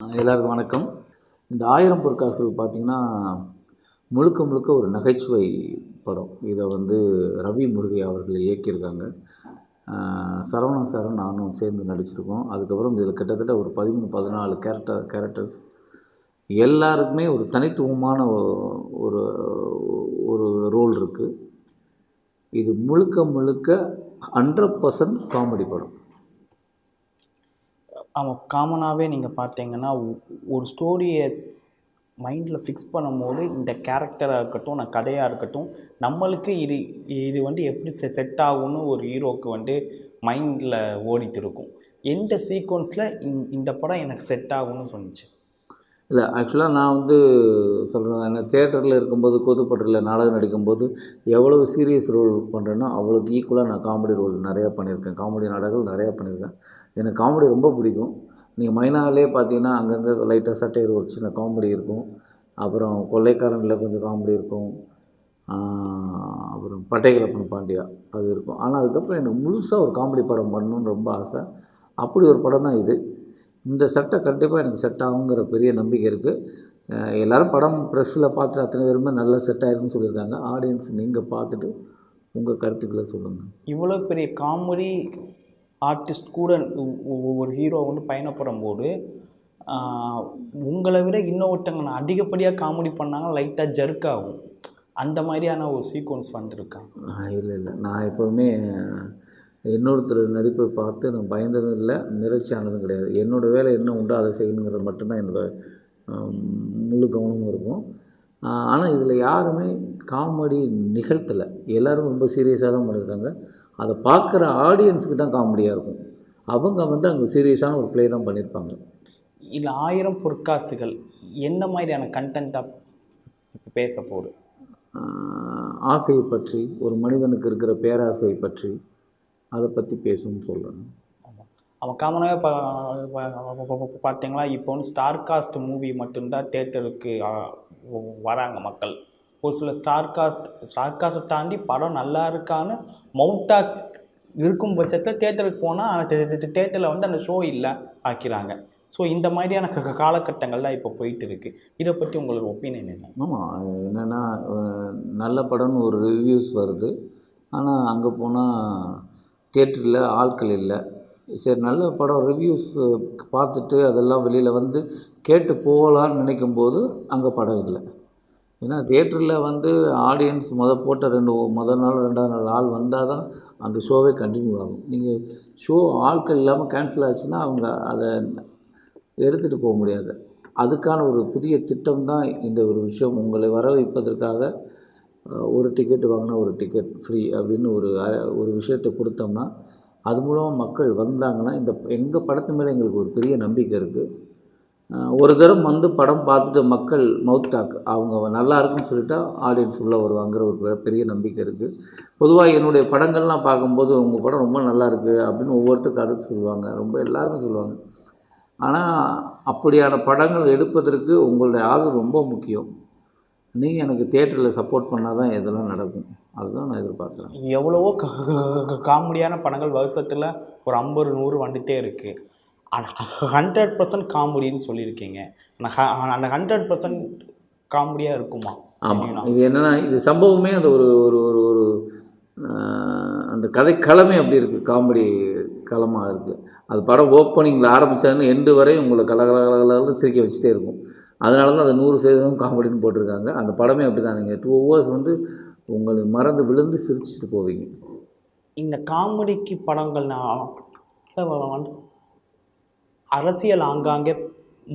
எல்லாருக்கும் வணக்கம். இந்த ஆயிரம் பொற்காசுகள் பார்த்திங்கன்னா முழுக்க முழுக்க ஒரு நகைச்சுவை படம். இதை ரவி முருகை அவர்கள் இயக்கியிருக்காங்க. சரவணன் சாரும் நானும் சேர்ந்து நடிச்சிருக்கோம். அதுக்கப்புறம் இதில் கிட்டத்தட்ட ஒரு 13-14 கேரக்டர்ஸ் எல்லாருக்குமே ஒரு தனித்துவமான ஒரு ஒரு ரோல் இருக்குது. இது முழுக்க முழுக்க 100% காமெடி படம். ஆமாம், காமனாகவே நீங்கள் பார்த்தீங்கன்னா ஒரு ஸ்டோரியை மைண்டில் ஃபிக்ஸ் பண்ணும்போது இந்த கேரக்டராக இருக்கட்டும், கதையாக இருக்கட்டும், நம்மளுக்கு இது இது எப்படி செட் ஆகும்னு ஒரு ஹீரோவுக்கு மைண்டில் ஓடிட்டு இருக்கும். எந்த சீக்வன்ஸில் இந்த படம் எனக்கு செட் ஆகும்னு சொன்னிச்சு? இல்லை, ஆக்சுவலாக நான் சொல்கிறேன், என்ன தியேட்டரில் இருக்கும்போது கூத்துப்பட்டில் நாடகம் நடிக்கும்போது எவ்வளவு சீரியஸ் ரோல் பண்ணுறேனோ அவ்வளோக்கு ஈக்குவலாக நான் காமெடி ரோல் நிறையா பண்ணியிருக்கேன். காமெடி நாடகங்கள் நிறையா பண்ணியிருக்கேன். எனக்கு காமெடி ரொம்ப பிடிக்கும். நீங்கள் மைனாலே பார்த்தீங்கன்னா அங்கங்கே லைட்டாக சட்டையில் ஒரு சின்ன காமெடி இருக்கும். அப்புறம் கொள்ளைக்காரனில் கொஞ்சம் காமெடி இருக்கும். அப்புறம் பட்டைக்கிழப்பன் பாண்டியா அது இருக்கும். ஆனால் அதுக்கப்புறம் எனக்கு முழுசாக ஒரு காமெடி படம் பண்ணணுன்னு ரொம்ப ஆசை. அப்படி ஒரு படம் தான் இது. இந்த சட்டை கண்டிப்பாக எனக்கு செட் ஆகுங்கிற பெரிய நம்பிக்கை இருக்குது. எல்லோரும் படம் ப்ரெஸ்ஸில் பார்த்துட்டு அத்தனை பேருமே நல்ல செட் ஆகிருக்குன்னு சொல்லியிருக்காங்க. ஆடியன்ஸ் நீங்கள் பார்த்துட்டு உங்கள் கருத்துக்களை சொல்லுங்கள். இவ்வளோ பெரிய காமெடி ஆர்டிஸ்ட் கூட ஒரு ஹீரோ பயணப்படும் போது உங்களை விட இன்னொருத்தங்க அதிகப்படியாக காமெடி பண்ணாங்க, லைட்டாக ஜர்க் ஆகும். அந்த மாதிரியான ஒரு சீக்வன்ஸ் வந்துருக்கான். இல்லை இல்லை, நான் எப்போதுமே இன்னொருத்தர் நடிப்பை பார்த்து நான் பயந்ததும் இல்லை, மிரட்சி ஆனதும் கிடையாது. என்னோடய வேலை என்ன உண்டோ அதை செய்யணுங்கிறது மட்டும்தான் என்னோடய முழு கவனமும் இருக்கும். ஆனால் இதில் யாருமே காமெடி நிகழ்த்தலை. எல்லோரும் ரொம்ப சீரியஸாக தான் பண்ணியிருக்காங்க. அதை பார்க்குற ஆடியன்ஸுக்கு தான் காமெடியாக இருக்கும். அவங்க அங்கே சீரியஸான ஒரு ப்ளே தான் பண்ணியிருப்பாங்க. இதில் 1000 பொற்காசுகள் என்ன மாதிரியான கண்டென்ட்டாக பேச போகுது? ஆசையை பற்றி, ஒரு மனிதனுக்கு இருக்கிற பேராசையை பற்றி, அதை பற்றி பேசணும்னு சொல்கிறேன். அவன் காமனாகவே பார்த்தீங்களா, இப்போ ஸ்டார் காஸ்ட் மூவி மட்டும்தான் தேட்டருக்கு வராங்க மக்கள். ஒரு சில ஸ்டார் காஸ்ட்டை தாண்டி படம் நல்லா இருக்கான்னு மவுட்டாக இருக்கும் பட்சத்தில் தேட்டருக்கு போனால் அந்த தேட்டரில் அந்த ஷோ இல்லை ஆக்கிறாங்க. ஸோ இந்த மாதிரியான காலகட்டங்கள்லாம் இப்போ போயிட்டு இருக்குது. இதை பற்றி உங்களோட ஒப்பீனியன் என்ன? ஆமாம், என்னென்னா நல்ல படம்னு ஒரு ரிவ்யூஸ் வருது. ஆனால் அங்கே போனால் தியேட்டரில் ஆட்கள் இல்லை. சரி, நல்ல படம் ரிவ்யூஸ் பார்த்துட்டு அதெல்லாம் வெளியில் கேட்டு போகலான்னு நினைக்கும்போது அங்கே படம் இல்லை. ஏன்னா தியேட்டரில் ஆடியன்ஸ் போட்ட முதல் நாள் 2வது நாள் ஆள் வந்தால் தான் அந்த ஷோவே கண்டினியூ ஆகும். நீங்கள் ஷோ ஆட்கள் இல்லாமல் கேன்சல் ஆச்சுன்னா அவங்க அதை எடுத்துகிட்டு போக முடியாது. அதுக்கான ஒரு புதிய திட்டம் தான் இந்த ஒரு விஷயம். உங்களை வர வைப்பதற்காக ஒரு டிக்கெட் வாங்கினா ஒரு டிக்கெட் ஃப்ரீ அப்படின்னு ஒரு விஷயத்தை கொடுத்தோம்னா அது மூலமாக மக்கள் வந்தாங்கன்னா எங்கள் படத்து மேலே எங்களுக்கு ஒரு பெரிய நம்பிக்கை இருக்குது. ஒரு தரம் படம் பார்த்துட்டு மக்கள் மவுத் டாக் அவங்க நல்லா இருக்குன்னு சொல்லிட்டா ஆடியன்ஸ் உள்ளே வருவாங்கிற ஒரு பெரிய நம்பிக்கை இருக்குது. பொதுவாக என்னுடைய படங்கள்லாம் பார்க்கும்போது உங்கள் படம் ரொம்ப நல்லா இருக்குது அப்படின்னு ஒவ்வொருத்தரும் கருத்து சொல்லுவாங்க, ரொம்ப எல்லாருமே சொல்லுவாங்க. ஆனால் அப்படியான படங்கள் எடுப்பதற்கு உங்களுடைய ஆதரவு ரொம்ப முக்கியம். நீங்கள் எனக்கு தியேட்டரில் சப்போர்ட் பண்ணால் தான் இதெல்லாம் நடக்கும். அதுதான் நான் எதிர்பார்க்குறேன். எவ்வளவோ காமெடியான படங்கள் வருஷத்தில் ஒரு 50-100 வந்துகிட்டே இருக்குது. 100% காமெடின்னு சொல்லியிருக்கீங்க. அந்த 100% காமெடியாக இருக்குமா? ஆமாம், இது என்னென்னா இது சம்பவமே அந்த ஒரு ஒரு ஒரு ஒரு அந்த கதை களமே அப்படி இருக்குது, காமெடி களமாக இருக்குது. அது படம் ஓப்பனிங்கில் ஆரம்பித்தாருன்னு எண்டு வரை உங்களை கலகலகலன்னு சிரிக்க வச்சுட்டே இருக்கும். அதனால தான் அதை 100% காமெடின்னு போட்டிருக்காங்க. அந்த படமே அப்படி தான். நீங்கள் 2 hours உங்களை மறந்து விழுந்து சிரிச்சுட்டு போவீங்க. இந்த காமெடிக்கு படங்கள் அரசியல் ஆங்காங்கே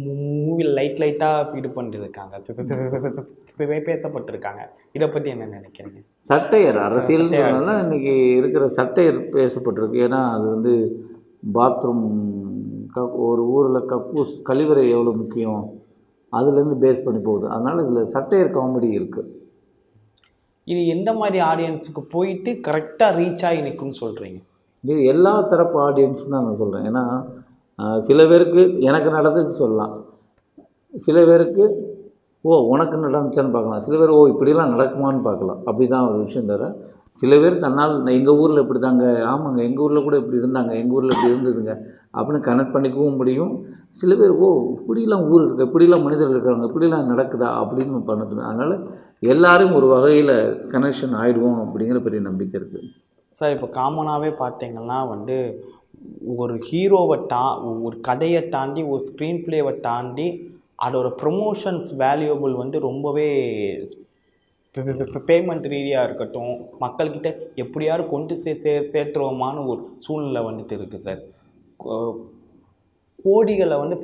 மூவியில் லைட்டாக இது பண்ணிருக்காங்க, பேசப்பட்டிருக்காங்க. இதை பற்றி என்ன நினைக்கிறீங்க? சட்டையர் அரசியல்னால இன்றைக்கி இருக்கிற சட்டையர் பேசப்பட்டிருக்கு. ஏன்னா அது பாத்ரூம் ஒரு ஊரில் கக்கூஸ் கழிவறை எவ்வளோ முக்கியம் அதுலேருந்து பேஸ் பண்ணி போகுது. அதனால் இதில் சட்டையர் காமெடி இருக்குது. இது எந்த மாதிரி ஆடியன்ஸுக்கு போயிட்டு கரெக்டாக ரீச் ஆகி நிற்கும்னு சொல்கிறீங்க? இது எல்லா தரப்பு ஆடியன்ஸ் தான் நான் சொல்கிறேன். ஏன்னா சில பேருக்கு எனக்கு நடந்துச்சு சொல்லலாம், சில பேருக்கு ஓ உனக்கு நடந்துச்சான்னு பார்க்கலாம், சில பேர் ஓ இப்படிலாம் நடக்குமான்னு பார்க்கலாம். அப்படி தான் ஒரு விஷயம் தவிர, சில பேர் தன்னால் எங்கள் ஊரில் இப்படி தாங்க, ஆமாங்க எங்கள் ஊரில் கூட இப்படி இருந்தாங்க, எங்கள் ஊரில் இப்படி இருந்ததுங்க அப்படின்னு கனெக்ட் பண்ணிக்கவும் முடியும். சில பேர் ஓ இப்படிலாம் ஊர் இருக்குது, இப்படிலாம் மனிதர்கள் இருக்காங்க, இப்படிலாம் நடக்குதா அப்படின்னு பண்ணது. அதனால் எல்லாரும் ஒரு வகையில் கனெக்ஷன் ஆகிடுவோம் அப்படிங்கிற பெரிய நம்பிக்கை இருக்குது. சார் இப்போ காமனாகவே பார்த்தீங்கன்னா வந்து ஒரு ஹீரோவை ஒரு கதையை தாண்டி ஒரு ஸ்க்ரீன் ப்ளேவை தாண்டி அதோட ப்ரொமோஷன்ஸ் வேல்யூபிள் வந்து ரொம்பவே பேமெண்ட் ரீதியாக இருக்கட்டும், மக்கள்கிட்ட எப்படியாவது கொண்டு சேர்த்துருவோமான்னு ஒரு சூழ்நிலை வந்துட்டு இருக்குது சார். கோடிகளை வந்து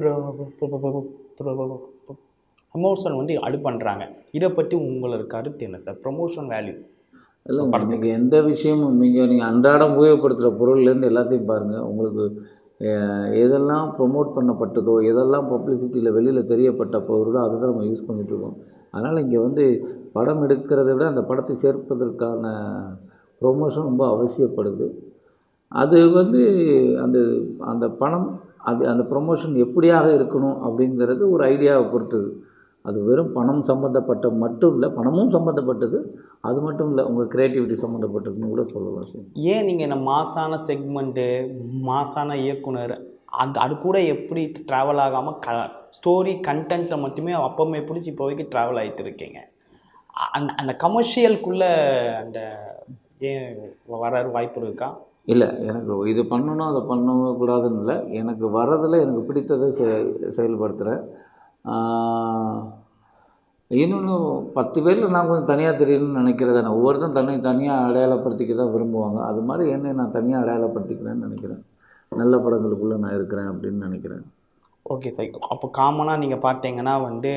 ப்ரமோஷன் வந்து அது பண்ணுறாங்க. இதை பற்றி உங்களோட கருத்து என்ன சார்? ப்ரமோஷன் வேல்யூ இல்லை இன்றைக்கி எந்த விஷயமும் நீங்கள் அன்றாடம் உபயோகப்படுத்துகிற பொருள்லேருந்து எல்லாத்தையும் பாருங்கள். உங்களுக்கு எதெல்லாம் ப்ரொமோட் பண்ணப்பட்டதோ, எதெல்லாம் பப்ளிசிட்டியில் வெளியில் தெரியப்பட்ட பொருளோ அதை தான் நம்ம யூஸ் பண்ணிகிட்ருக்கோம். அதனால் இங்கே வந்து படம் எடுக்கிறத விட அந்த படத்தை சேர்ப்பதற்கான ப்ரொமோஷன் ரொம்ப அவசியப்படுது. அது வந்து அந்த அந்த பணம் அந்த ப்ரொமோஷன் எப்படியாக இருக்கணும் அப்படிங்கிறது ஒரு ஐடியாவை பொறுத்தது. அது வெறும் பணம் சம்மந்தப்பட்ட மட்டும் இல்லை, பணமும் சம்மந்தப்பட்டது, அது மட்டும் இல்லை, உங்கள் க்ரியேட்டிவிட்டி சம்மந்தப்பட்டதுன்னு கூட சொல்லலாம் சார். ஏன் நீங்கள் இந்த மாசான செக்மெண்ட்டு, மாசான இயக்குனர் அது கூட எப்படி ட்ராவல் ஆகாமல் ஸ்டோரி கண்டென்ட்டில் மட்டுமே அப்போவுமே பிடிச்சி இப்போ வரைக்கும் ட்ராவல் ஆகிட்டு இருக்கீங்க? அந்த கமர்ஷியலுக்குள்ளே அந்த ஏன் வர வாய்ப்பு இருக்கா? இல்லை, எனக்கு இது பண்ணணும் அதை பண்ணக்கூடாதுன்னு இல்லை, எனக்கு வர்றதில் எனக்கு பிடித்ததை செயல்படுத்துகிறேன். இன்னொன்று 10 பேரில் நான் கொஞ்சம் தனியாக தெரியணும்னு நினைக்கிறத, நான் ஒவ்வொருத்தரும் தனியாக அடையாளப்படுத்திக்க தான் விரும்புவாங்க. அது மாதிரி என்னை நான் தனியாக அடையாளப்படுத்திக்கிறேன்னு நினைக்கிறேன். நல்ல படங்களுக்குள்ளே நான் இருக்கிறேன் அப்படின்னு நினைக்கிறேன். Okay sir. அப்போ காமனாக நீங்கள் பார்த்தீங்கன்னா வந்து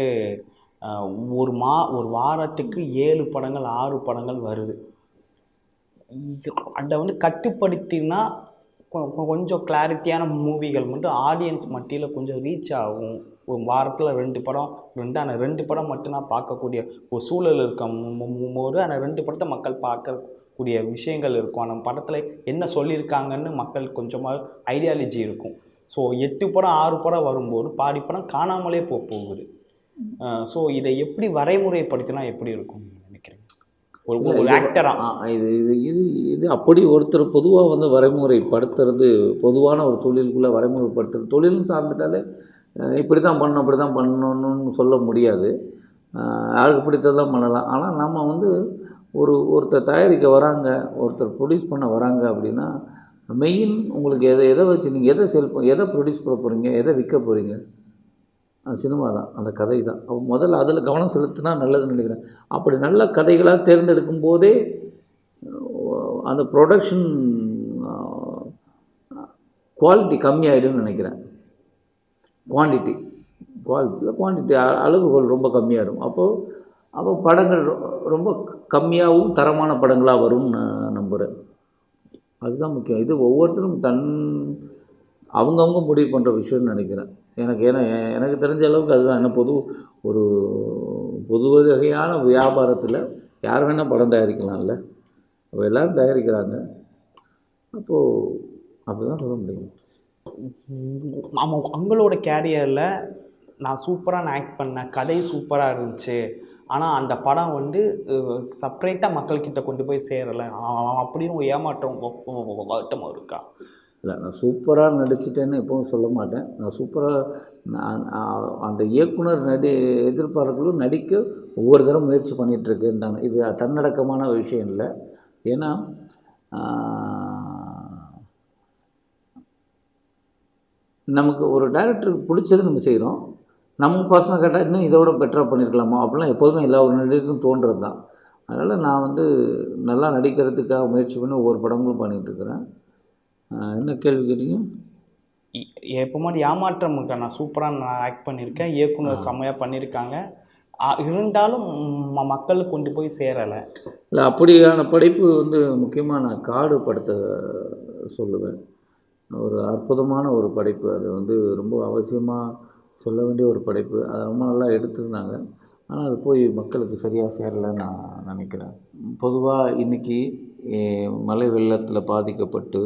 ஒரு வாரத்துக்கு 7 படங்கள் 6 படங்கள் வருது. அதை வந்து கட்டுப்படுத்தினா கொஞ்சம் கிளாரிட்டியான மூவிகள் மட்டும் ஆடியன்ஸ் மத்தியில் கொஞ்சம் ரீச் ஆகும். ஒரு வாரத்தில் 2 படம் அந்த 2 படம் மட்டும்தான் பார்க்கக்கூடிய ஒரு சூழல் இருக்கும் போது அந்த 2 படத்தை மக்கள் பார்க்கக்கூடிய விஷயங்கள் இருக்கும். அந்த படத்தில் என்ன சொல்லியிருக்காங்கன்னு மக்கள் கொஞ்சமாக ஐடியாலஜி இருக்கும். ஸோ 8 படம் 6 படம் வரும்போது பாதி படம் காணாமலே போகுது. ஸோ இதை எப்படி வரைமுறைப்படுத்தினா எப்படி இருக்கும் நினைக்கிறேன் ஒரு ஆக்டராக? இது இது இது இது அப்படி ஒருத்தர் பொதுவாக வந்து வரைமுறைப்படுத்துறது, பொதுவான ஒரு தொழிலுக்குள்ளே வரைமுறைப்படுத்துறது, தொழில்னு சார்ந்துட்டாலே இப்படி தான் பண்ணணும் அப்படி தான் பண்ணணும்னு சொல்ல முடியாது. யாருக்கு பிடித்ததெல்லாம் பண்ணலாம். ஆனால் நம்ம வந்து ஒருத்தர் தயாரிக்க வராங்க, ஒருத்தர் ப்ரொடியூஸ் பண்ண வராங்க அப்படின்னா மெயின் உங்களுக்கு எதை வச்சு நீங்கள் எதை ப்ரொடியூஸ் பண்ண போகிறீங்க, எதை விற்க போகிறீங்க? சினிமா தான், அந்த கதை தான். முதல்ல அதில் கவனம் செலுத்தினா நல்லதுன்னு நினைக்கிறேன். அப்படி நல்ல கதைகளாக தேர்ந்தெடுக்கும் போதே அந்த ப்ரொடக்ஷன் குவாலிட்டி கம்மியாகிடும்னு நினைக்கிறேன். குவான்டிட்டி அளவுகள் ரொம்ப கம்மியாகிடும். அப்போ படங்கள் ரொம்ப கம்மியாகவும் தரமான படங்களாக வரும்னு நான் நம்புகிறேன். அதுதான் முக்கியம். இது ஒவ்வொருத்தரும் அவங்கவுங்க முடிவு பண்ணுற விஷயம்னு நினைக்கிறேன். எனக்கு தெரிஞ்ச அளவுக்கு அதுதான். என்ன பொது வகையான வியாபாரத்தில் யார் வேணால் படம் தயாரிக்கலாம்ல. அப்போ எல்லோரும் தயாரிக்கிறாங்க. அப்போது அப்படி தான் சொல்ல முடியும். ஆமாம், உங்களோட கேரியரில் நான் சூப்பராக ஆக்ட் பண்ணேன், கதை சூப்பராக இருந்துச்சு, ஆனால் அந்த படம் வந்து செப்ரேட்டாக மக்கள்கிட்ட கொண்டு போய் சேரலை அப்படின்னு ஏமாற்றம் வருத்தமாக இருக்கா? இல்லை, நான் சூப்பராக நடிச்சிட்டேன்னு எப்பவும் சொல்ல மாட்டேன். நான் சூப்பராக அந்த இயக்குனர் எதிர்பார்க்கலும் நடிக்க ஒவ்வொரு தடவை முயற்சி பண்ணிகிட்ருக்கேன்ட்டாங்க. இது தன்னடக்கமான விஷயம் இல்லை. ஏன்னா நமக்கு ஒரு டைரக்டருக்கு பிடிச்சது நம்ம செய்கிறோம். நமக்கு பர்சனல் கேட்டால் இன்னும் இதோட பெட்டராக பண்ணியிருக்கலாமா அப்படிலாம் எப்போதுமே எல்லா ஒரு நடிகருக்கும் தோன்றது தான். அதனால் நான் வந்து நல்லா நடிக்கிறதுக்காக முயற்சி பண்ணி ஒவ்வொரு படங்களும் பண்ணிகிட்ருக்கிறேன். என்ன கேள்வி கேட்டீங்க? எப்போ மாதிரி ஏமாற்றம் இருக்கா? நான் சூப்பராக ஆக்ட் பண்ணியிருக்கேன், இயக்குனர் செம்மையாக பண்ணியிருக்காங்க, இருந்தாலும் மக்களுக்கு கொண்டு போய் சேரலை. இல்லை, அப்படியான படைப்பு வந்து முக்கியமாக நான் காடு படத்தை சொல்லுவேன். ஒரு அற்புதமான ஒரு படைப்பு. அது வந்து ரொம்ப அவசியமாக சொல்ல வேண்டிய ஒரு படைப்பு. அதை ரொம்ப நல்லா எடுத்திருந்தாங்க. ஆனால் அது போய் மக்களுக்கு சரியாக சேரலைன்னு நான் நினைக்கிறேன். பொதுவாக இன்றைக்கி மழை வெள்ளத்தில் பாதிக்கப்பட்டு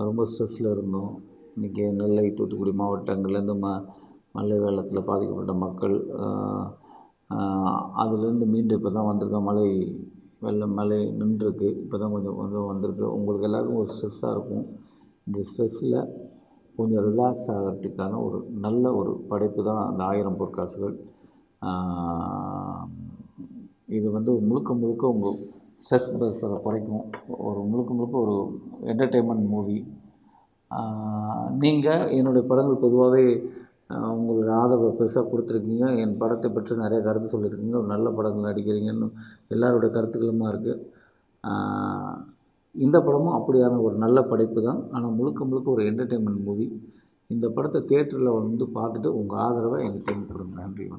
ரொம்ப ஸ்ட்ரெஸ்ஸில் இருந்தோம். இன்றைக்கி நெல்லை, தூத்துக்குடி மாவட்டங்கள்லேருந்து மழை வெள்ளத்தில் பாதிக்கப்பட்ட மக்கள் அதுலேருந்து மீண்டும் இப்போ தான் வந்திருக்கேன். மழை நின்றுருக்கு. இப்போ தான் கொஞ்சம் கொஞ்சம் வந்திருக்கு. உங்களுக்கு எல்லாருக்கும் ஒரு ஸ்ட்ரெஸ்ஸாக இருக்கும். இந்த ஸ்ட்ரெஸ்ஸில் கொஞ்சம் ரிலாக்ஸ் ஆகிறதுக்கான ஒரு நல்ல ஒரு படைப்பு தான் அந்த 1000 பொற்காசுகள். இது வந்து முழுக்க முழுக்க உங்கள் ஸ்ட்ரெஸ் ப்ரெஷரை குறைக்கும். ஒரு முழுக்க முழுக்க ஒரு என்டர்டெயின்மெண்ட் மூவி. நீங்கள் என்னுடைய படங்கள் பொதுவாகவே உங்களுடைய ஆதரவை பெருசாக கொடுத்துருக்கீங்க. என் படத்தை பற்றி நிறைய கருத்து சொல்லியிருக்கீங்க. ஒரு நல்ல படங்கள் நடிக்கிறீங்கன்னு எல்லாருடைய கருத்துக்களுமா இருக்குது. இந்த படமும் அப்படியான ஒரு நல்ல படைப்பு தான். ஆனால் முழுக்க முழுக்க ஒரு என்டர்டெயின்மெண்ட் மூவி. இந்த படத்தை தியேட்டரில் வந்து பார்த்துட்டு உங்கள் ஆதரவை என்கிட்ட கொடுங்க. நன்றி.